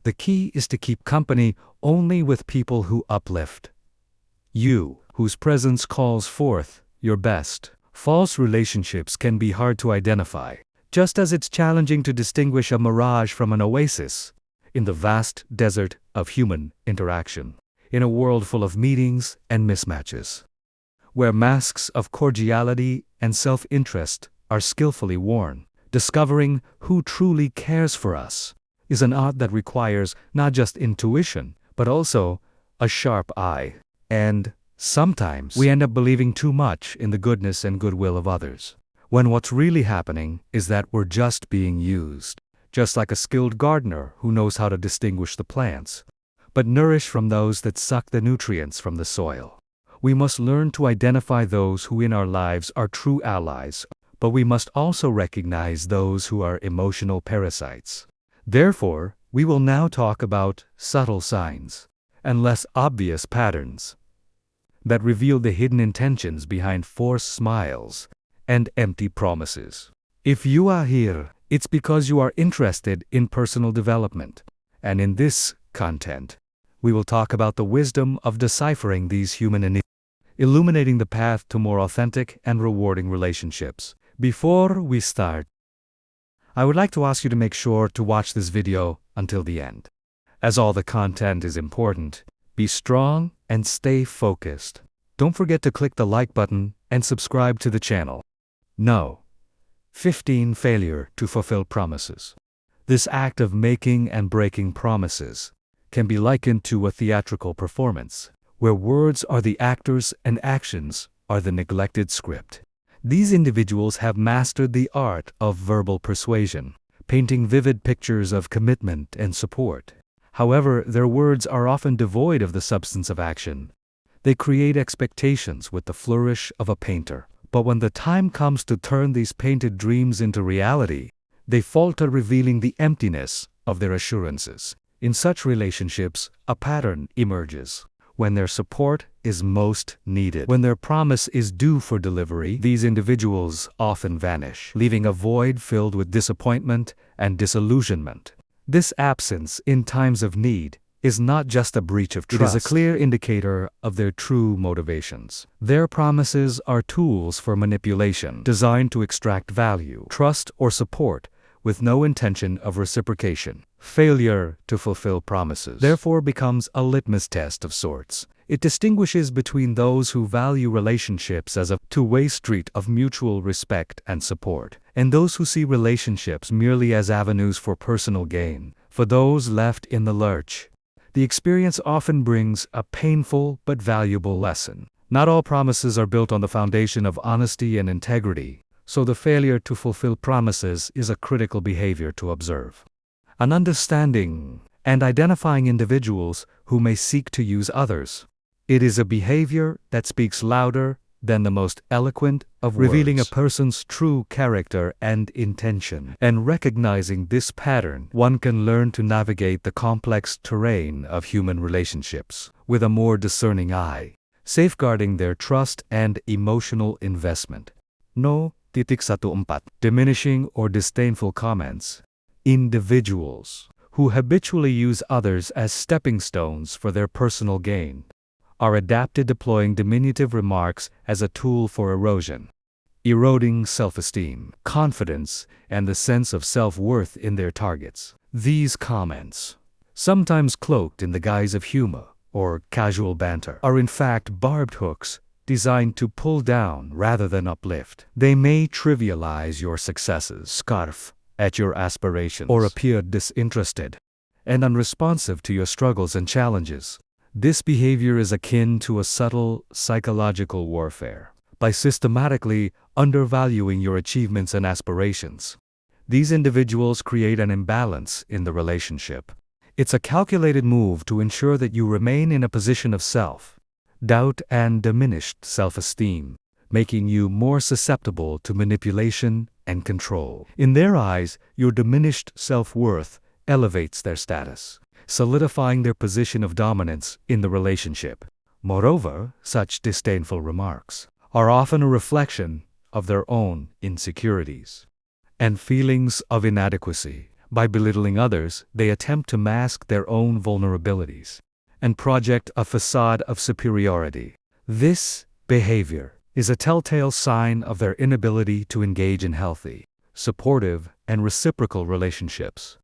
The key is to keep company only with people who uplift you, whose presence calls forth your best. False relationships can be hard to identify, just as it's challenging to distinguish a mirage from an oasis in the vast desert of human interaction. In a world full of meetings and mismatches, where masks of cordiality and self-interest are skillfully worn, discovering who truly cares for us is an art that requires not just intuition, but also a sharp eye. And sometimes we end up believing too much in the goodness and goodwill of others, when what's really happening is that we're just being used, just like a skilled gardener who knows how to distinguish the plants, but nourish from those that suck the nutrients from the soil. We must learn to identify those who in our lives are true allies, but we must also recognize those who are emotional parasites. Therefore, we will now talk about subtle signs and less obvious patterns that reveal the hidden intentions behind forced smiles and empty promises. If you are here, it's because you are interested in personal development, and in this content, we will talk about the wisdom of deciphering these human enigmas, illuminating the path to more authentic and rewarding relationships. Before we start, I would like to ask you to make sure to watch this video until the end. As all the content is important, be strong and stay focused. Don't forget to click the like button and subscribe to the channel. No. 15. Failure to fulfill promises. This act of making and breaking promises can be likened to a theatrical performance, where words are the actors and actions are the neglected script. These individuals have mastered the art of verbal persuasion, painting vivid pictures of commitment and support. However, their words are often devoid of the substance of action. They create expectations with the flourish of a painter, but when the time comes to turn these painted dreams into reality, they falter, revealing the emptiness of their assurances. In such relationships, a pattern emerges. When their support is most needed, when their promise is due for delivery, these individuals often vanish, leaving a void filled with disappointment and disillusionment. This absence in times of need is not just a breach of trust. It is a clear indicator of their true motivations. Their promises are tools for manipulation, designed to extract value, trust, or support, with no intention of reciprocation. Failure to fulfill promises, therefore, becomes a litmus test of sorts. It distinguishes between those who value relationships as a two-way street of mutual respect and support, and those who see relationships merely as avenues for personal gain. For those left in the lurch, the experience often brings a painful but valuable lesson. Not all promises are built on the foundation of honesty and integrity, so the failure to fulfill promises is a critical behavior to observe. An understanding and identifying individuals who may seek to use others. It is a behavior that speaks louder than the most eloquent of words, revealing a person's true character and intention. And recognizing this pattern, one can learn to navigate the complex terrain of human relationships with a more discerning eye, safeguarding their trust and emotional investment. No. 14. Diminishing or disdainful comments. Individuals who habitually use others as stepping stones for their personal gain are adept at deploying diminutive remarks as a tool for erosion, eroding self-esteem, confidence, and the sense of self-worth in their targets. These comments, sometimes cloaked in the guise of humor or casual banter, are in fact barbed hooks designed to pull down rather than uplift. They may trivialize your successes, scoff at your aspirations, or appear disinterested and unresponsive to your struggles and challenges. This behavior is akin to a subtle psychological warfare. By systematically undervaluing your achievements and aspirations, these individuals create an imbalance in the relationship. It's a calculated move to ensure that you remain in a position of self-doubt and diminished self-esteem, making you more susceptible to manipulation and control. In their eyes, your diminished self-worth elevates their status, solidifying their position of dominance in the relationship. Moreover, such disdainful remarks are often a reflection of their own insecurities and feelings of inadequacy, By belittling others, they attempt to mask their own vulnerabilities and project a facade of superiority. This behavior is a telltale sign of their inability to engage in healthy, supportive, and reciprocal relationships.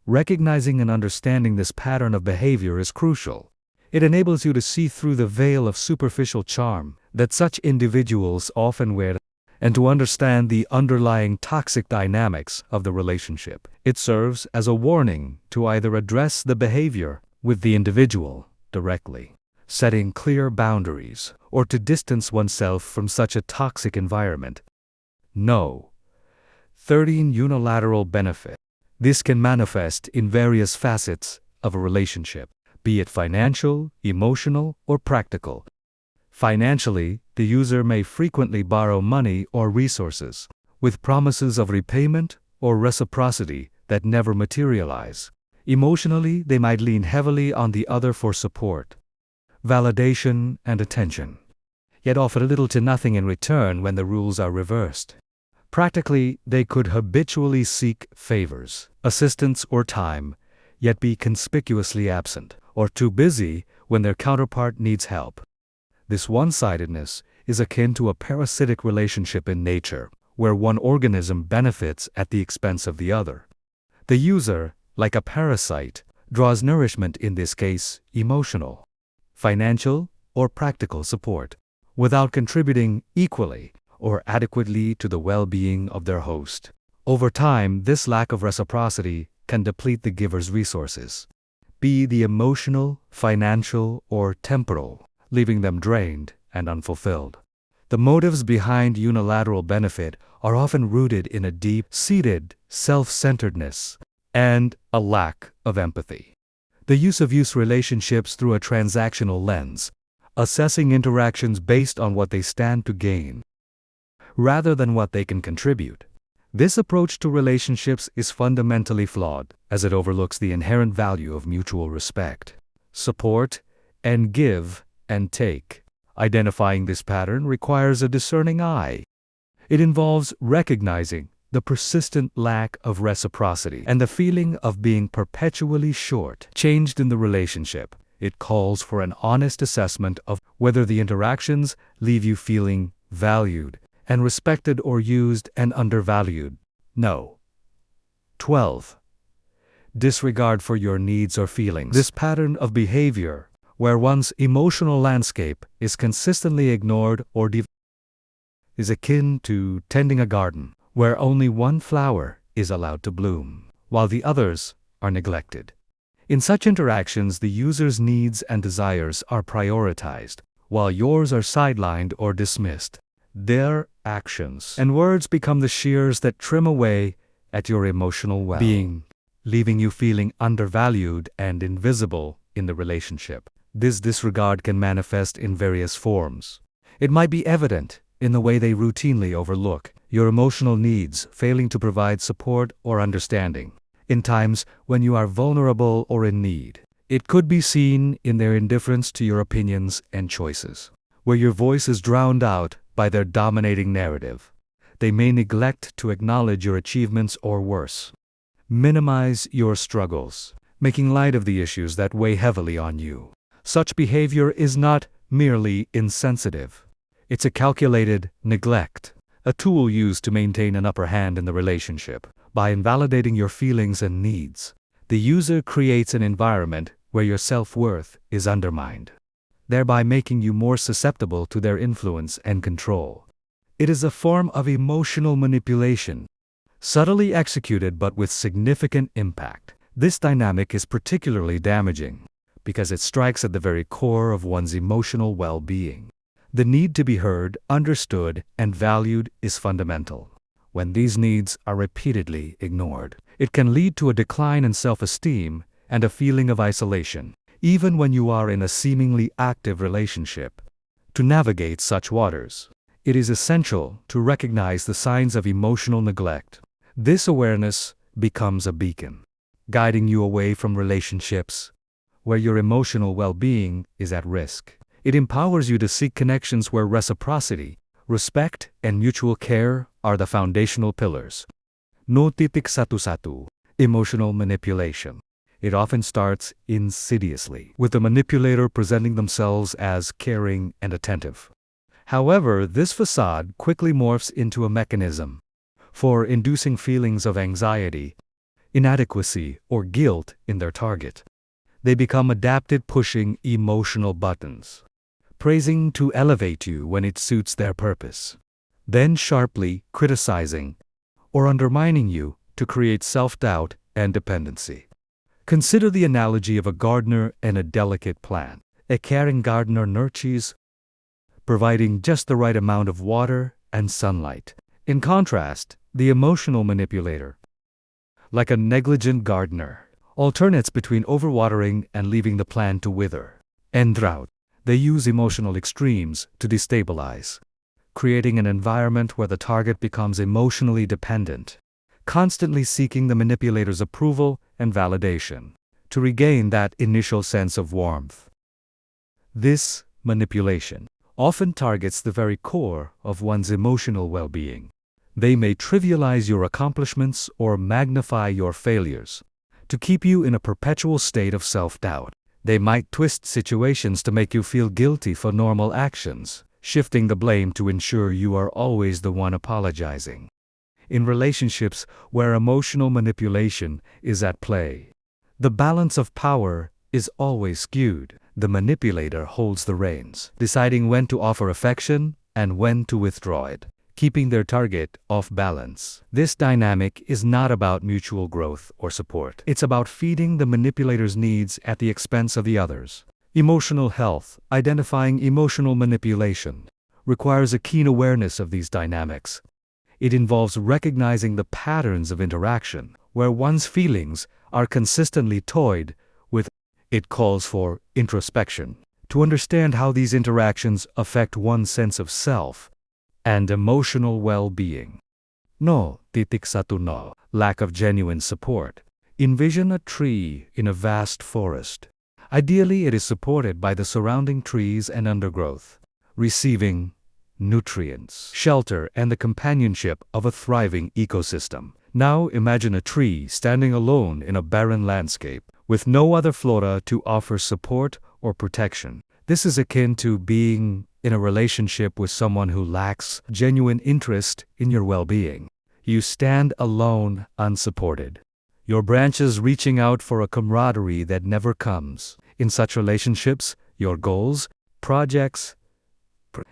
Recognizing and understanding this pattern of behavior is crucial. It enables you to see through the veil of superficial charm that such individuals often wear, and to understand the underlying toxic dynamics of the relationship. It serves as a warning to either address the behavior with the individual directly, setting clear boundaries, or to distance oneself from such a toxic environment. No. 13. Unilateral benefit. This can manifest in various facets of a relationship, be it financial, emotional, or practical. Financially, the user may frequently borrow money or resources, with promises of repayment or reciprocity that never materialize. Emotionally, they might lean heavily on the other for support, validation, and attention, yet offer little to nothing in return when the rules are reversed. Practically, they could habitually seek favors, assistance, or time, yet be conspicuously absent, or too busy when their counterpart needs help. This one-sidedness is akin to a parasitic relationship in nature, where one organism benefits at the expense of the other. The user, like a parasite, draws nourishment, in this case, emotional, financial, or practical support, without contributing equally or adequately to the well-being of their host. Over time, this lack of reciprocity can deplete the giver's resources, be the emotional, financial, or temporal, leaving them drained and unfulfilled. The motives behind unilateral benefit are often rooted in a deep-seated self-centeredness and a lack of empathy. The use relationships through a transactional lens, assessing interactions based on what they stand to gain, rather than what they can contribute. This approach to relationships is fundamentally flawed, as it overlooks the inherent value of mutual respect, support, and give and take. Identifying this pattern requires a discerning eye. It involves recognizing the persistent lack of reciprocity and the feeling of being perpetually short-changed in the relationship. It calls for an honest assessment of whether the interactions leave you feeling valued and respected, or used and undervalued. No. 12. Disregard for your needs or feelings. This pattern of behavior, where one's emotional landscape is consistently ignored or is akin to tending a garden, where only one flower is allowed to bloom, while the others are neglected. In such interactions, the user's needs and desires are prioritized, while yours are sidelined or dismissed. Their actions and words become the shears that trim away at your emotional well-being, leaving you feeling undervalued and invisible in the relationship. This disregard can manifest in various forms. It might be evident in the way they routinely overlook your emotional needs, failing to provide support or understanding in times when you are vulnerable or in need. It could be seen in their indifference to your opinions and choices, where your voice is drowned out by their dominating narrative. They may neglect to acknowledge your achievements, or worse, minimize your struggles, making light of the issues that weigh heavily on you. Such behavior is not merely insensitive. It's a calculated neglect, a tool used to maintain an upper hand in the relationship. By invalidating your feelings and needs, the user creates an environment where your self-worth is undermined, thereby making you more susceptible to their influence and control. It is a form of emotional manipulation, subtly executed but with significant impact. This dynamic is particularly damaging because it strikes at the very core of one's emotional well-being. The need to be heard, understood, and valued is fundamental. When these needs are repeatedly ignored, it can lead to a decline in self-esteem and a feeling of isolation, even when you are in a seemingly active relationship. To navigate such waters, it is essential to recognize the signs of emotional neglect. This awareness becomes a beacon, guiding you away from relationships where your emotional well-being is at risk. It empowers you to seek connections where reciprocity, respect, and mutual care are the foundational pillars. No titik satu-satu. Emotional manipulation. It often starts insidiously, with the manipulator presenting themselves as caring and attentive. However, this facade quickly morphs into a mechanism for inducing feelings of anxiety, inadequacy, or guilt in their target. They become adept at pushing emotional buttons, praising to elevate you when it suits their purpose, then sharply criticizing or undermining you to create self-doubt and dependency. Consider the analogy of a gardener and a delicate plant. A caring gardener nurtures, providing just the right amount of water and sunlight. In contrast, the emotional manipulator, like a negligent gardener, alternates between overwatering and leaving the plant to wither and drought. They use emotional extremes to destabilize, creating an environment where the target becomes emotionally dependent, constantly seeking the manipulator's approval and validation to regain that initial sense of warmth. This manipulation often targets the very core of one's emotional well-being. They may trivialize your accomplishments or magnify your failures to keep you in a perpetual state of self-doubt. They might twist situations to make you feel guilty for normal actions, shifting the blame to ensure you are always the one apologizing. In relationships where emotional manipulation is at play, the balance of power is always skewed. The manipulator holds the reins, deciding when to offer affection and when to withdraw it, keeping their target off balance. This dynamic is not about mutual growth or support. It's about feeding the manipulator's needs at the expense of the others. Emotional health, identifying emotional manipulation, requires a keen awareness of these dynamics. It involves recognizing the patterns of interaction where one's feelings are consistently toyed with. It calls for introspection to understand how these interactions affect one's sense of self and emotional well-being. No, no, lack of genuine support. Envision a tree in a vast forest. Ideally, it is supported by the surrounding trees and undergrowth, receiving nutrients, shelter, and the companionship of a thriving ecosystem. Now imagine a tree standing alone in a barren landscape, with no other flora to offer support or protection. This is akin to being in a relationship with someone who lacks genuine interest in your well-being. You stand alone, unsupported, your branches reaching out for a camaraderie that never comes. In such relationships, your goals, projects,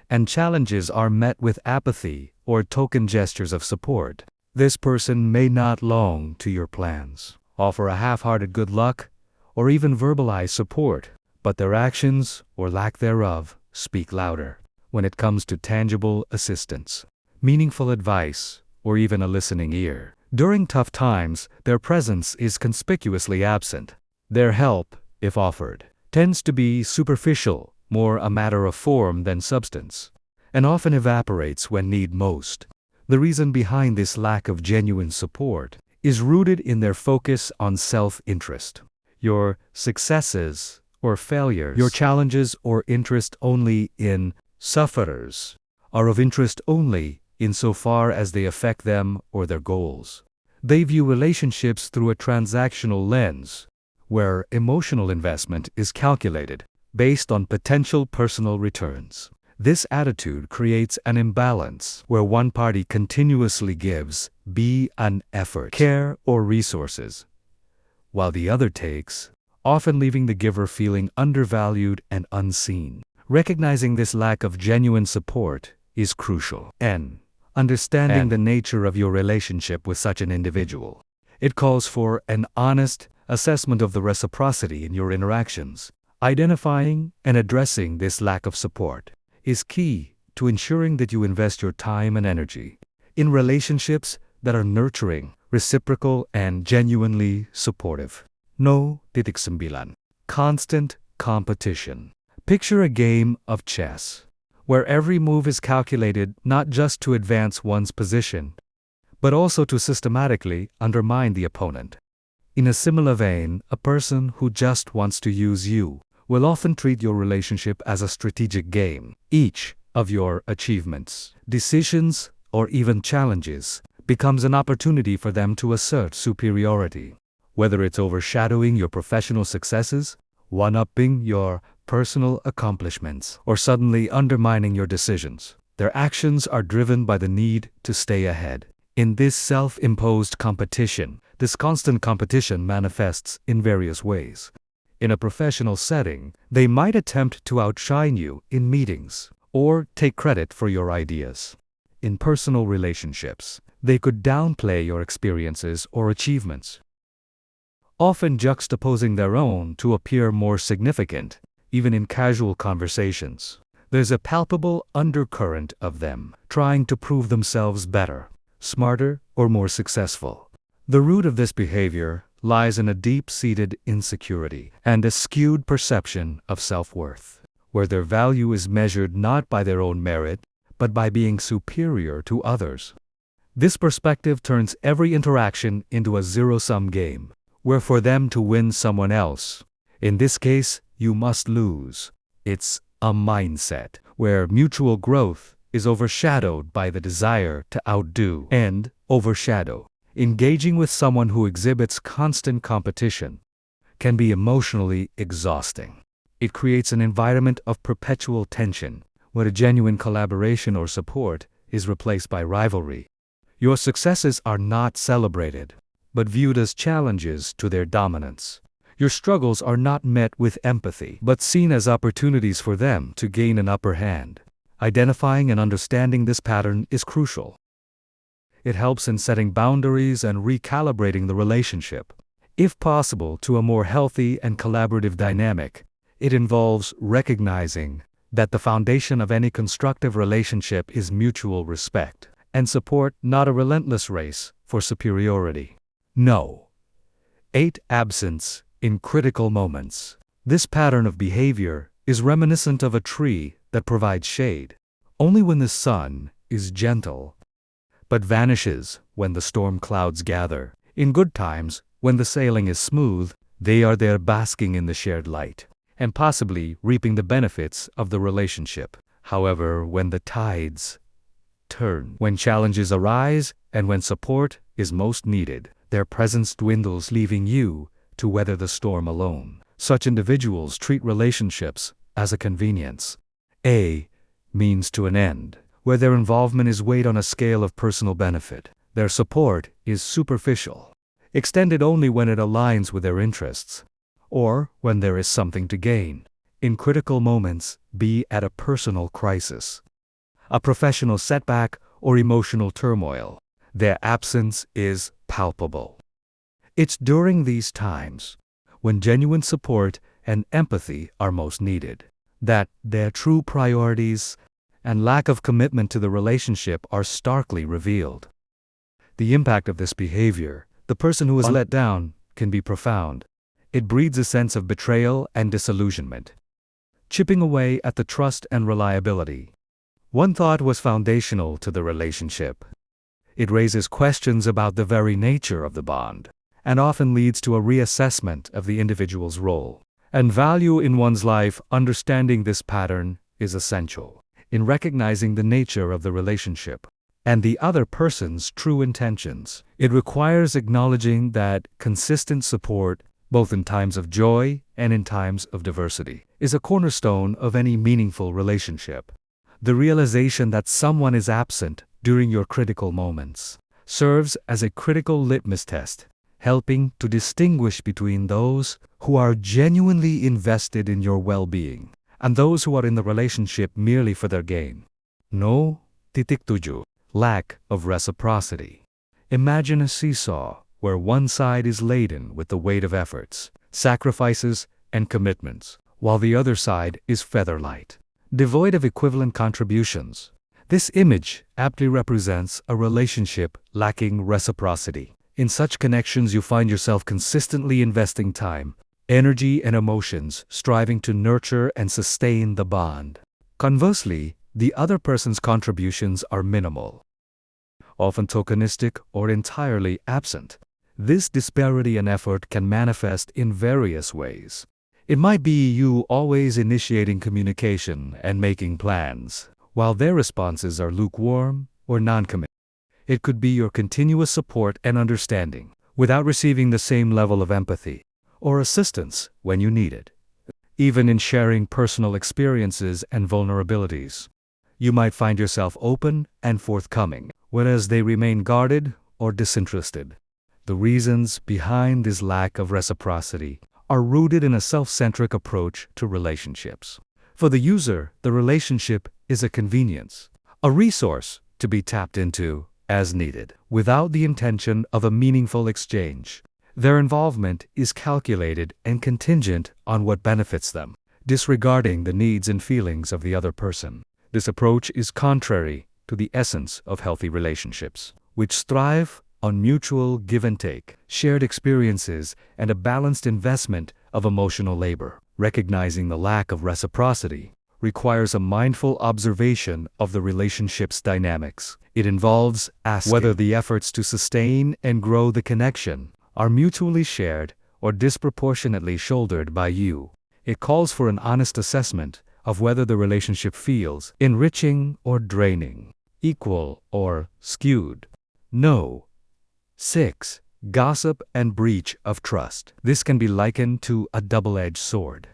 and challenges are met with apathy or token gestures of support. This person may not long to your plans, offer a half-hearted good luck, or even verbalize support, but their actions, or lack thereof, speak louder when it comes to tangible assistance, meaningful advice, or even a listening ear. During tough times, their presence is conspicuously absent. Their help, if offered, tends to be superficial, more a matter of form than substance, and often evaporates when need most. The reason behind this lack of genuine support is rooted in their focus on self-interest. Your successes or failures, your challenges or interest only in sufferers, are of interest only insofar as they affect them or their goals. They view relationships through a transactional lens, where emotional investment is calculated based on potential personal returns. This attitude creates an imbalance where one party continuously gives an effort, care, or resources, while the other takes, often leaving the giver feeling undervalued and unseen. Recognizing this lack of genuine support is crucial. Understanding the nature of your relationship with such an individual. It calls for an honest assessment of the reciprocity in your interactions. Identifying and addressing this lack of support is key to ensuring that you invest your time and energy in relationships that are nurturing, reciprocal, and genuinely supportive. No, 9. Constant competition. Picture a game of chess, where every move is calculated not just to advance one's position, but also to systematically undermine the opponent. In a similar vein, a person who just wants to use you will often treat your relationship as a strategic game. Each of your achievements, decisions, or even challenges becomes an opportunity for them to assert superiority. Whether it's overshadowing your professional successes, one-upping your personal accomplishments, or suddenly undermining your decisions, their actions are driven by the need to stay ahead. In this self-imposed competition, this constant competition manifests in various ways. In a professional setting, they might attempt to outshine you in meetings, or take credit for your ideas. In personal relationships, they could downplay your experiences or achievements, often juxtaposing their own to appear more significant, even in casual conversations. There's a palpable undercurrent of them trying to prove themselves better, smarter, or more successful. The root of this behavior lies in a deep-seated insecurity and a skewed perception of self-worth, where their value is measured not by their own merit, but by being superior to others. This perspective turns every interaction into a zero-sum game, where for them to win someone else, in this case, you must lose. It's a mindset where mutual growth is overshadowed by the desire to outdo and overshadow. Engaging with someone who exhibits constant competition can be emotionally exhausting. It creates an environment of perpetual tension, where a genuine collaboration or support is replaced by rivalry. Your successes are not celebrated, but viewed as challenges to their dominance. Your struggles are not met with empathy, but seen as opportunities for them to gain an upper hand. Identifying and understanding this pattern is crucial. It helps in setting boundaries and recalibrating the relationship, if possible, to a more healthy and collaborative dynamic. It involves recognizing that the foundation of any constructive relationship is mutual respect and support, not a relentless race for superiority. No. 8. Absence in critical moments. This pattern of behavior is reminiscent of a tree that provides shade only when the sun is gentle, but vanishes when the storm clouds gather. In good times, when the sailing is smooth, they are there basking in the shared light, and possibly reaping the benefits of the relationship. However, when the tides turn, when challenges arise, and when support is most needed, their presence dwindles, leaving you to weather the storm alone. Such individuals treat relationships as a convenience, a means to an end, where their involvement is weighed on a scale of personal benefit. Their support is superficial, extended only when it aligns with their interests, or when there is something to gain. In critical moments, be at a personal crisis, a professional setback, or emotional turmoil, their absence is palpable. It's during these times, when genuine support and empathy are most needed, that their true priorities and lack of commitment to the relationship are starkly revealed. The impact of this behavior, the person who is let down, can be profound. It breeds a sense of betrayal and disillusionment, chipping away at the trust and reliability one thought was foundational to the relationship. It raises questions about the very nature of the bond, and often leads to a reassessment of the individual's role and value in one's life. Understanding this pattern is essential in recognizing the nature of the relationship and the other person's true intentions. It requires acknowledging that consistent support, both in times of joy and in times of diversity, is a cornerstone of any meaningful relationship. The realization that someone is absent during your critical moments serves as a critical litmus test, helping to distinguish between those who are genuinely invested in your well-being and those who are in the relationship merely for their gain. No. 7. Lack of reciprocity. Imagine a seesaw where one side is laden with the weight of efforts, sacrifices, and commitments, while the other side is feather-light, devoid of equivalent contributions. This image aptly represents a relationship lacking reciprocity. In such connections, you find yourself consistently investing time, energy, and emotions, striving to nurture and sustain the bond. Conversely, the other person's contributions are minimal, often tokenistic or entirely absent. This disparity in effort can manifest in various ways. It might be you always initiating communication and making plans, while their responses are lukewarm or non-committal. It could be your continuous support and understanding, without receiving the same level of empathy or assistance when you need it. Even in sharing personal experiences and vulnerabilities, you might find yourself open and forthcoming, whereas they remain guarded or disinterested. The reasons behind this lack of reciprocity are rooted in a self-centric approach to relationships. For the user, the relationship is a convenience, a resource to be tapped into as needed, without the intention of a meaningful exchange. Their involvement is calculated and contingent on what benefits them, disregarding the needs and feelings of the other person. This approach is contrary to the essence of healthy relationships, which thrive on mutual give and take, shared experiences, and a balanced investment of emotional labor. Recognizing the lack of reciprocity requires a mindful observation of the relationship's dynamics. It involves asking whether the efforts to sustain and grow the connection are mutually shared or disproportionately shouldered by you. It calls for an honest assessment of whether the relationship feels enriching or draining, equal or skewed. No. 6. Gossip and breach of trust. This can be likened to a double-edged sword.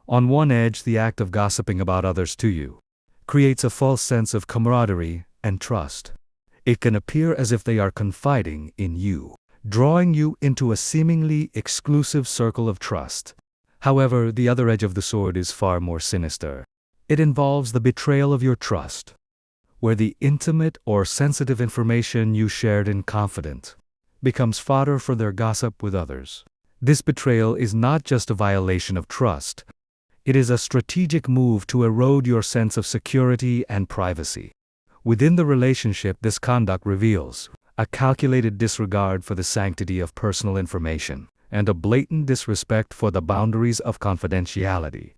On one edge, the act of gossiping about others to you creates a false sense of camaraderie and trust. It can appear as if they are confiding in you, drawing you into a seemingly exclusive circle of trust. However, the other edge of the sword is far more sinister. It involves the betrayal of your trust, where the intimate or sensitive information you shared in confidence becomes fodder for their gossip with others. This betrayal is not just a violation of trust. It is a strategic move to erode your sense of security and privacy. Within the relationship, this conduct reveals a calculated disregard for the sanctity of personal information and a blatant disrespect for the boundaries of confidentiality.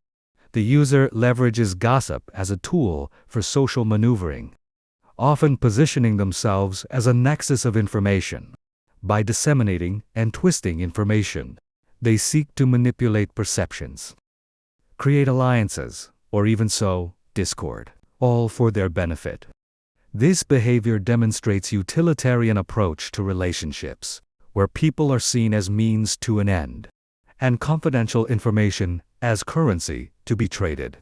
The user leverages gossip as a tool for social maneuvering, often positioning themselves as a nexus of information. By disseminating and twisting information, they seek to manipulate perceptions, create alliances, or even sow discord, all for their benefit. This behavior demonstrates a utilitarian approach to relationships, where people are seen as means to an end, and confidential information as currency to be traded.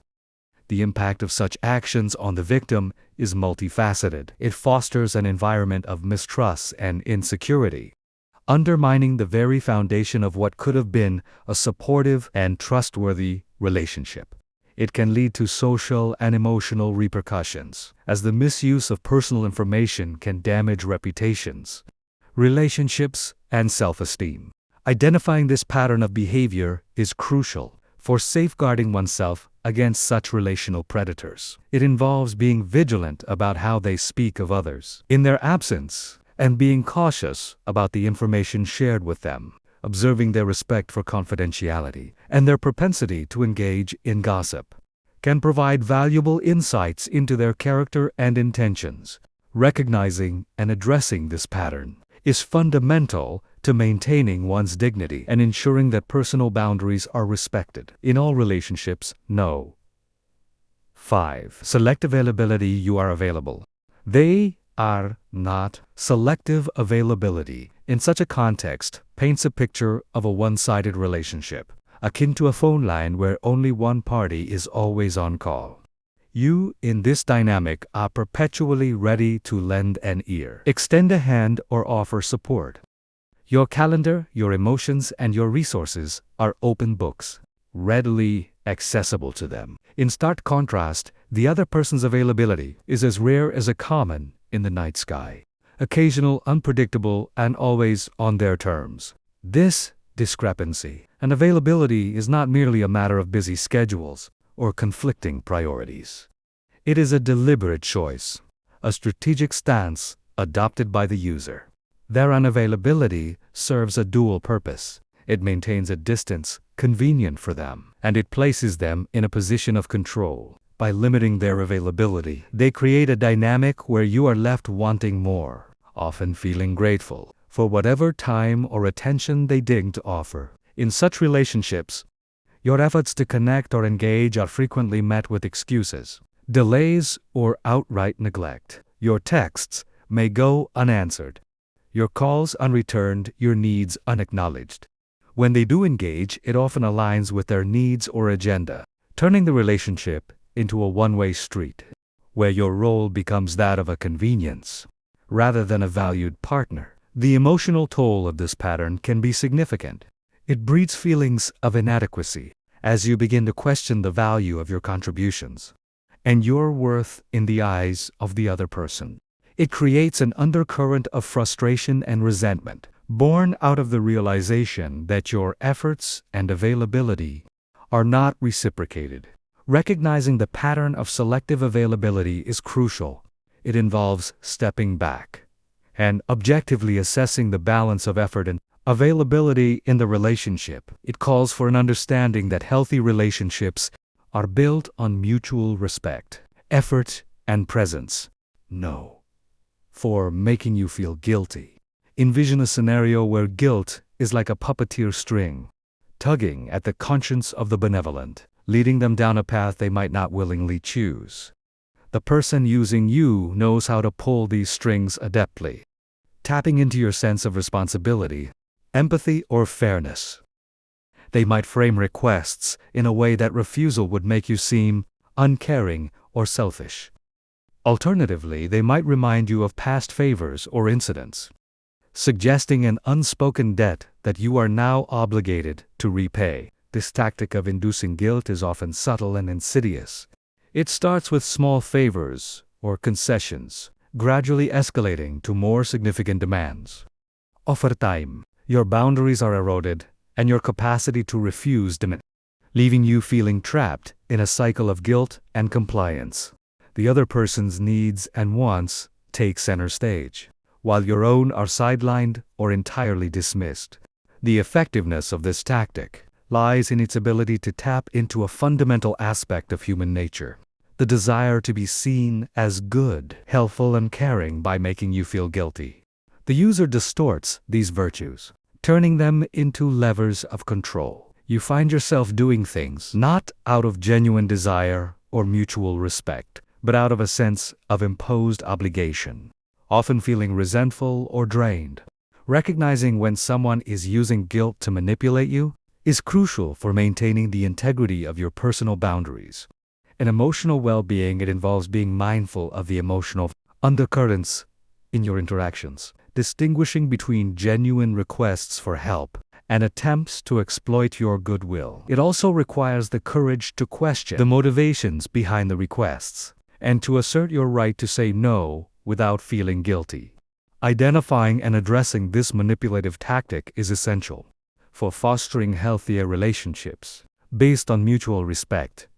The impact of such actions on the victim is multifaceted. It fosters an environment of mistrust and insecurity, undermining the very foundation of what could have been a supportive and trustworthy relationship. It can lead to social and emotional repercussions, as the misuse of personal information can damage reputations, relationships, and self-esteem. Identifying this pattern of behavior is crucial for safeguarding oneself against such relational predators. It involves being vigilant about how they speak of others in their absence, and being cautious about the information shared with them, observing their respect for confidentiality and their propensity to engage in gossip can provide valuable insights into their character and intentions. Recognizing and addressing this pattern is fundamental to maintaining one's dignity and ensuring that personal boundaries are respected. In all relationships, no. 5. Selective availability. You are available. They are not. Selective availability, in such a context, paints a picture of a one-sided relationship, akin to a phone line where only one party is always on call. You, in this dynamic, are perpetually ready to lend an ear, extend a hand, or offer support. Your calendar, your emotions, and your resources are open books, readily accessible to them. In stark contrast, the other person's availability is as rare as a comet in the night sky, occasional, unpredictable, and always on their terms. This discrepancy and availability is not merely a matter of busy schedules or conflicting priorities. It is a deliberate choice, a strategic stance adopted by the user. Their unavailability serves a dual purpose. It maintains a distance convenient for them, and it places them in a position of control. By limiting their availability, they create a dynamic where you are left wanting more, often feeling grateful for whatever time or attention they deign to offer. In such relationships, your efforts to connect or engage are frequently met with excuses, delays, or outright neglect. Your texts may go unanswered. Your calls unreturned, your needs unacknowledged. When they do engage, it often aligns with their needs or agenda, turning the relationship into a one-way street, where your role becomes that of a convenience, rather than a valued partner. The emotional toll of this pattern can be significant. It breeds feelings of inadequacy, as you begin to question the value of your contributions and your worth in the eyes of the other person. It creates an undercurrent of frustration and resentment, born out of the realization that your efforts and availability are not reciprocated. Recognizing the pattern of selective availability is crucial. It involves stepping back and objectively assessing the balance of effort and availability in the relationship. It calls for an understanding that healthy relationships are built on mutual respect, effort, and presence. No. For making you feel guilty. Envision a scenario where guilt is like a puppeteer string, tugging at the conscience of the benevolent, leading them down a path they might not willingly choose. The person using you knows how to pull these strings adeptly, tapping into your sense of responsibility, empathy, or fairness. They might frame requests in a way that refusal would make you seem uncaring or selfish. Alternatively, they might remind you of past favors or incidents, suggesting an unspoken debt that you are now obligated to repay. This tactic of inducing guilt is often subtle and insidious. It starts with small favors or concessions, gradually escalating to more significant demands. Over time, your boundaries are eroded, and your capacity to refuse diminishes, leaving you feeling trapped in a cycle of guilt and compliance. The other person's needs and wants take center stage, while your own are sidelined or entirely dismissed. The effectiveness of this tactic lies in its ability to tap into a fundamental aspect of human nature, the desire to be seen as good, helpful, and caring by making you feel guilty. The user distorts these virtues, turning them into levers of control. You find yourself doing things not out of genuine desire or mutual respect, but out of a sense of imposed obligation, often feeling resentful or drained. Recognizing when someone is using guilt to manipulate you is crucial for maintaining the integrity of your personal boundaries. In emotional well-being, it involves being mindful of the emotional undercurrents in your interactions, distinguishing between genuine requests for help and attempts to exploit your goodwill. It also requires the courage to question the motivations behind the requests and to assert your right to say no without feeling guilty. Identifying and addressing this manipulative tactic is essential for fostering healthier relationships based on mutual respect,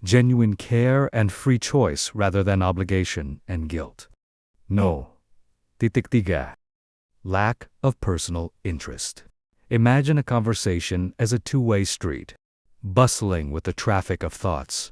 genuine care, and free choice rather than obligation and guilt. No. Titik 3. Lack of personal interest. Imagine a conversation as a two-way street, bustling with the traffic of thoughts,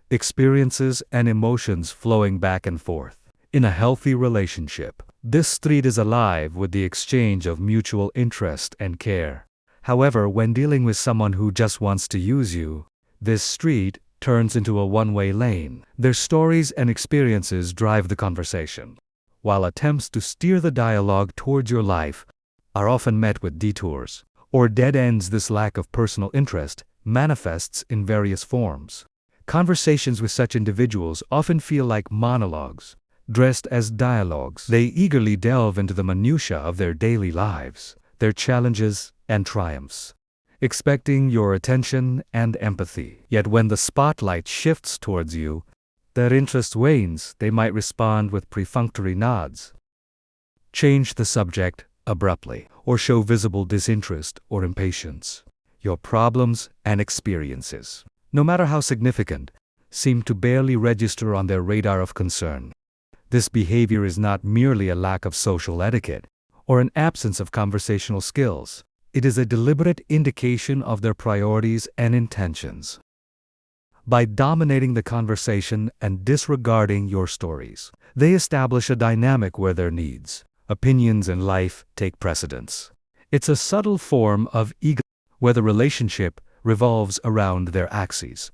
experiences, and emotions flowing back and forth. In a healthy relationship, this street is alive with the exchange of mutual interest and care. However, when dealing with someone who just wants to use you, this street turns into a one-way lane. Their stories and experiences drive the conversation, while attempts to steer the dialogue towards your life are often met with detours or dead ends. This lack of personal interest manifests in various forms. Conversations with such individuals often feel like monologues, dressed as dialogues. They eagerly delve into the minutiae of their daily lives, their challenges and triumphs, expecting your attention and empathy. Yet when the spotlight shifts towards you, their interest wanes. They might respond with perfunctory nods, change the subject abruptly, or show visible disinterest or impatience. Your problems and experiences, no matter how significant, seem to barely register on their radar of concern. This behavior is not merely a lack of social etiquette or an absence of conversational skills. It is a deliberate indication of their priorities and intentions. By dominating the conversation and disregarding your stories, they establish a dynamic where their needs, opinions, and life take precedence. It's a subtle form of ego where the relationship revolves around their axes,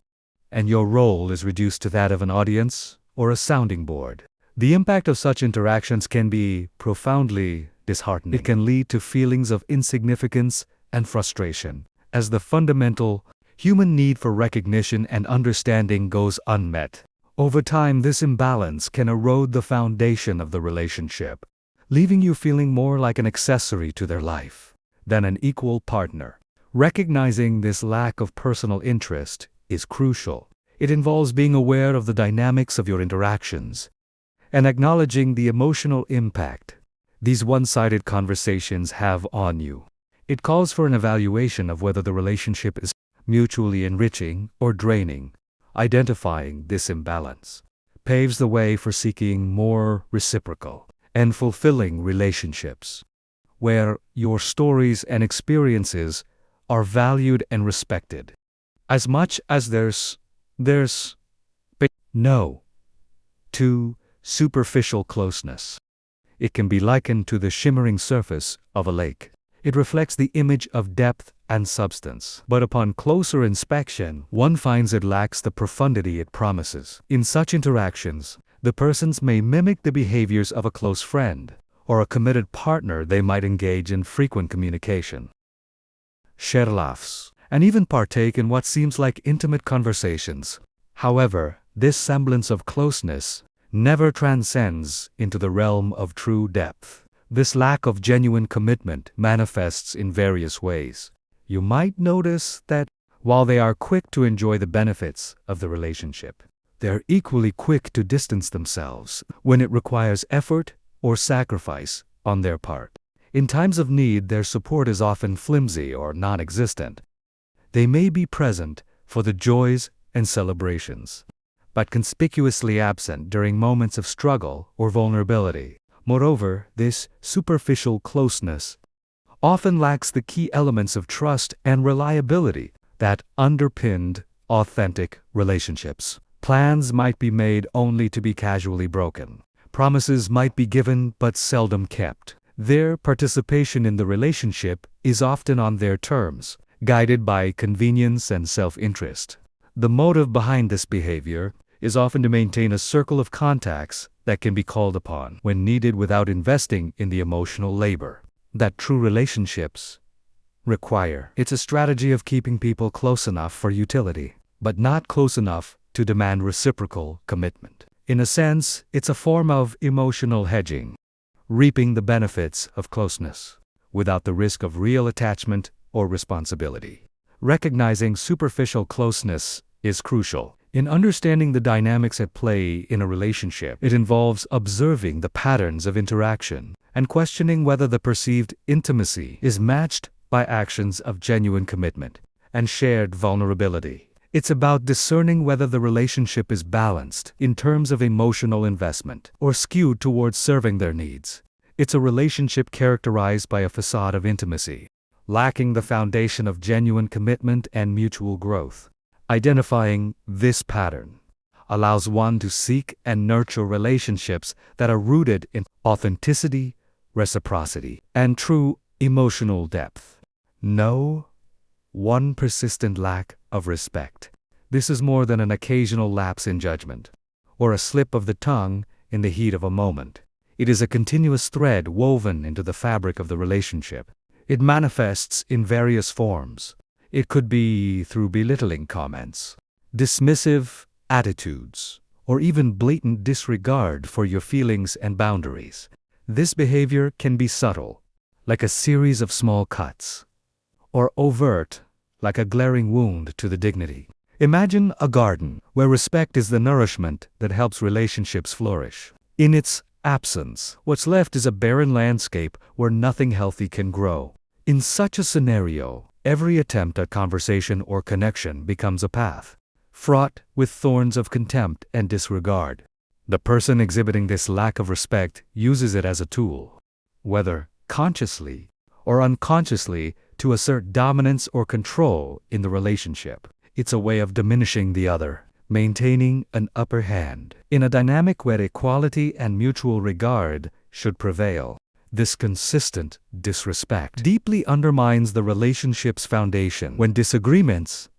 and your role is reduced to that of an audience or a sounding board. The impact of such interactions can be profoundly disheartening. It can lead to feelings of insignificance and frustration, as the fundamental human need for recognition and understanding goes unmet. Over time, this imbalance can erode the foundation of the relationship, leaving you feeling more like an accessory to their life than an equal partner. Recognizing this lack of personal interest is crucial. It involves being aware of the dynamics of your interactions and acknowledging the emotional impact these one-sided conversations have on you. It calls for an evaluation of whether the relationship is mutually enriching or draining. Identifying this imbalance paves the way for seeking more reciprocal and fulfilling relationships, where your stories and experiences are valued and respected, as much as there's no to superficial closeness. It can be likened to the shimmering surface of a lake. It reflects the image of depth and substance, but upon closer inspection, one finds it lacks the profundity it promises. In such interactions, the persons may mimic the behaviors of a close friend or a committed partner. They might engage in frequent communication, share laughs, and even partake in what seems like intimate conversations. However, this semblance of closeness never transcends into the realm of true depth. This lack of genuine commitment manifests in various ways. You might notice that while they are quick to enjoy the benefits of the relationship, they're equally quick to distance themselves when it requires effort or sacrifice on their part. In times of need, their support is often flimsy or non-existent. They may be present for the joys and celebrations, but conspicuously absent during moments of struggle or vulnerability. Moreover, this superficial closeness often lacks the key elements of trust and reliability that underpinned authentic relationships. Plans might be made only to be casually broken. Promises might be given but seldom kept. Their participation in the relationship is often on their terms, guided by convenience and self-interest. The motive behind this behavior is often to maintain a circle of contacts that can be called upon when needed without investing in the emotional labor that true relationships require. It's a strategy of keeping people close enough for utility, but not close enough to demand reciprocal commitment. In a sense, it's a form of emotional hedging, reaping the benefits of closeness without the risk of real attachment or responsibility. Recognizing superficial closeness is crucial. In understanding the dynamics at play in a relationship, it involves observing the patterns of interaction and questioning whether the perceived intimacy is matched by actions of genuine commitment and shared vulnerability. It's about discerning whether the relationship is balanced in terms of emotional investment or skewed towards serving their needs. It's a relationship characterized by a facade of intimacy, lacking the foundation of genuine commitment and mutual growth. Identifying this pattern allows one to seek and nurture relationships that are rooted in authenticity, reciprocity, and true emotional depth. No one persistent lack of respect. This is more than an occasional lapse in judgment or a slip of the tongue in the heat of a moment. It is a continuous thread woven into the fabric of the relationship. It manifests in various forms. It could be through belittling comments, dismissive attitudes, or even blatant disregard for your feelings and boundaries. This behavior can be subtle, like a series of small cuts, or overt, like a glaring wound to the dignity. Imagine a garden where respect is the nourishment that helps relationships flourish. In its absence, what's left is a barren landscape where nothing healthy can grow. In such a scenario, every attempt at conversation or connection becomes a path, fraught with thorns of contempt and disregard. The person exhibiting this lack of respect uses it as a tool, whether consciously or unconsciously, to assert dominance or control in the relationship. It's a way of diminishing the other, maintaining an upper hand. In a dynamic where equality and mutual regard should prevail, this consistent disrespect deeply undermines the relationship's foundation. When disagreements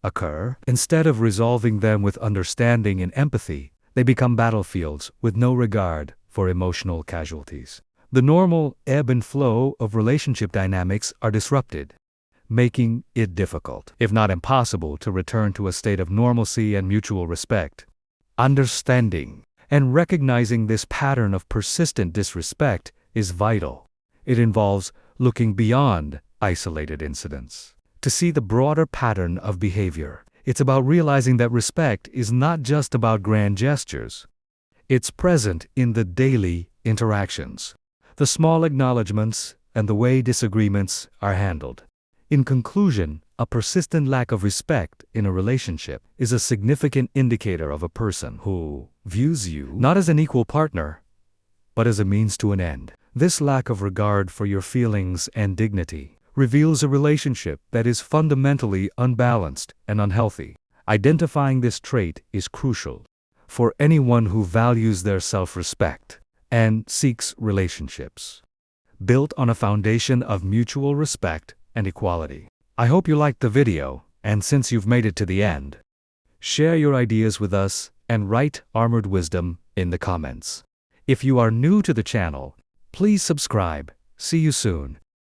occur, instead of resolving them with understanding and empathy, They become battlefields with no regard for emotional casualties. The normal ebb and flow of relationship dynamics are disrupted, making it difficult, if not impossible, to return to a state of normalcy and mutual respect. Understanding and recognizing this pattern of persistent disrespect is vital. It involves looking beyond isolated incidents to see the broader pattern of behavior. It's about realizing that respect is not just about grand gestures. It's present in the daily interactions, the small acknowledgments, and the way disagreements are handled. In conclusion, a persistent lack of respect in a relationship is a significant indicator of a person who views you not as an equal partner, but as a means to an end. This lack of regard for your feelings and dignity reveals a relationship that is fundamentally unbalanced and unhealthy. Identifying this trait is crucial for anyone who values their self-respect and seeks relationships built on a foundation of mutual respect and equality. I hope you liked the video, and since you've made it to the end, share your ideas with us and write Armored Wisdom in the comments. If you are new to the channel, please subscribe. See you soon.